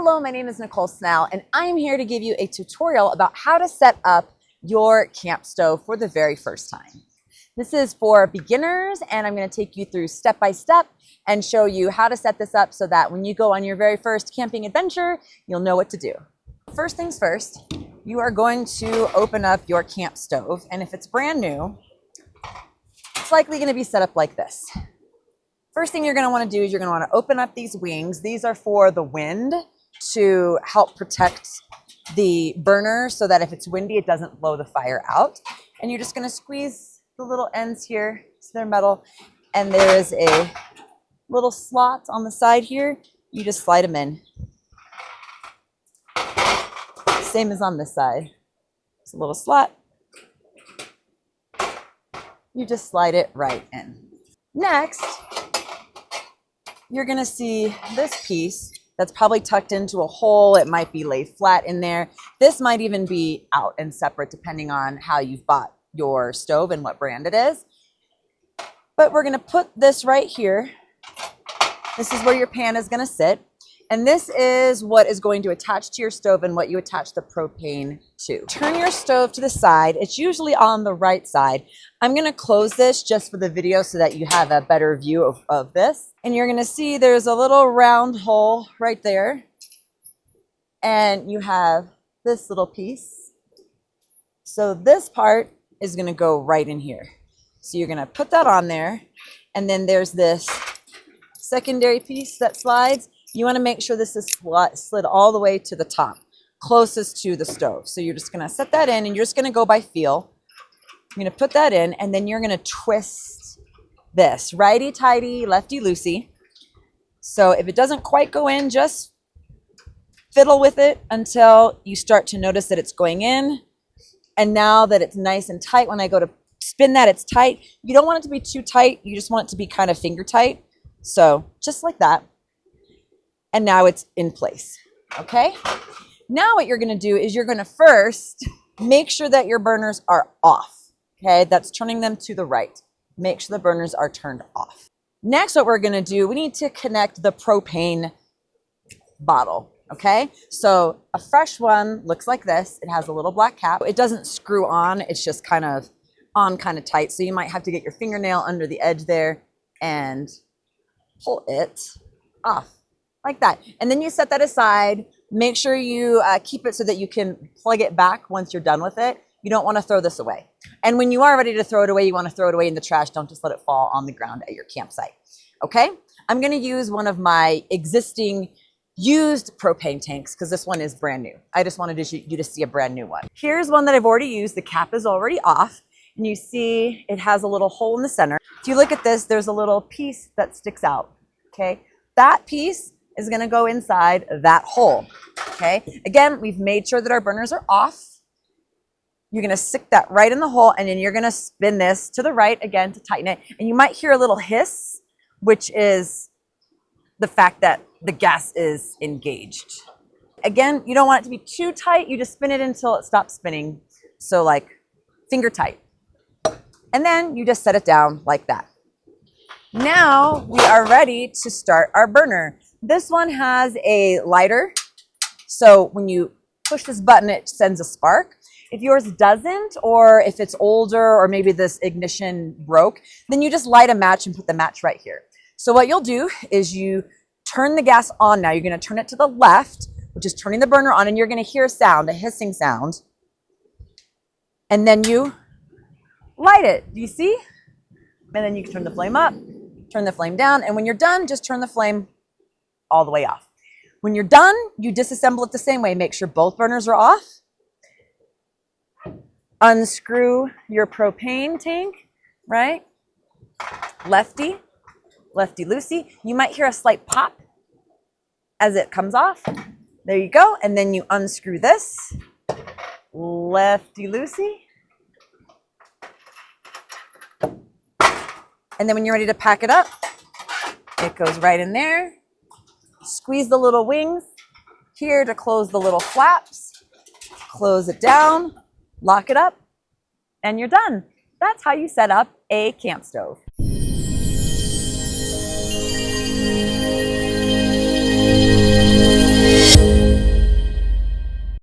Hello, my name is Nicole Snell, and I'm here to give you a tutorial about how to set up your camp stove for the very first time. This is for beginners, and I'm going to take you through step by step and show you how to set this up so that when you go on your very first camping adventure, you'll know what to do. First things first, you are going to open up your camp stove, and if it's brand new, it's likely going to be set up like this. First thing you're going to want to do is you're going to want to open up these wings. These are for the wind to help protect the burner so that if it's windy, it doesn't blow the fire out. And you're just going to squeeze the little ends here, so they're metal, and there is a little slot on the side here. You just slide them in. Same as on this side. It's a little slot. You just slide it right in. Next, you're going to see this piece that's probably tucked into a hole. It might be laid flat in there. This might even be out and separate depending on how you've bought your stove and what brand it is. But we're going to put this right here. This is where your pan is going to sit. And this is what is going to attach to your stove and what you attach the propane to. Turn your stove to the side. It's usually on the right side. I'm going to close this just for the video so that you have a better view of this. And you're going to see there's a little round hole right there. And you have this little piece. So this part is going to go right in here. So you're going to put that on there. And then there's this secondary piece that slides. You want to make sure this is slid all the way to the top, closest to the stove. So you're just going to set that in, and you're just going to go by feel. You're going to put that in, and then you're going to twist this righty-tighty, lefty-loosey. So if it doesn't quite go in, just fiddle with it until you start to notice that it's going in. And now that it's nice and tight, when I go to spin that, it's tight. You don't want it to be too tight. You just want it to be kind of finger tight. So just like that. And now it's in place, okay? Now what you're gonna do is you're gonna first make sure that your burners are off, okay? That's turning them to the right. Make sure the burners are turned off. Next, what we're gonna do, we need to connect the propane bottle, okay? So a fresh one looks like this. It has a little black cap. It doesn't screw on, it's just kind of on kind of tight. So you might have to get your fingernail under the edge there and pull it off. Like that. And then you set that aside. Make sure you keep it so that you can plug it back once you're done with it. You don't want to throw this away. And when you are ready to throw it away, you want to throw it away in the trash. Don't just let it fall on the ground at your campsite. Okay? I'm going to use one of my existing used propane tanks because this one is brand new. I just wanted you to see a brand new one. Here's one that I've already used. The cap is already off. And you see it has a little hole in the center. If you look at this, there's a little piece that sticks out. Okay? That piece is going to go inside that hole. Okay. Again, we've made sure that our burners are off. You're going to stick that right in the hole, and then you're going to spin this to the right again to tighten it. And you might hear a little hiss, which is the fact that the gas is engaged. Again, you don't want it to be too tight. You just spin it until it stops spinning. So like finger tight. And then you just set it down like that. Now we are ready to start our burner. This one has a lighter, so when you push this button, it sends a spark. If yours doesn't, or if it's older, or maybe this ignition broke, then you just light a match and put the match right here. So what you'll do is you turn the gas on now. You're going to turn it to the left, which is turning the burner on, and you're going to hear a sound, a hissing sound. And then you light it. Do you see? And then you can turn the flame up, turn the flame down, and when you're done, just turn the flame all the way off. When you're done, you disassemble it the same way. Make sure both burners are off. Unscrew your propane tank, right? Lefty, lefty-loosey. You might hear a slight pop as it comes off. There you go. And then you unscrew this. Lefty-loosey. And then when you're ready to pack it up, it goes right in there. Squeeze the little wings here to close the little flaps. Close it down, lock it up, and you're done. That's how you set up a camp stove.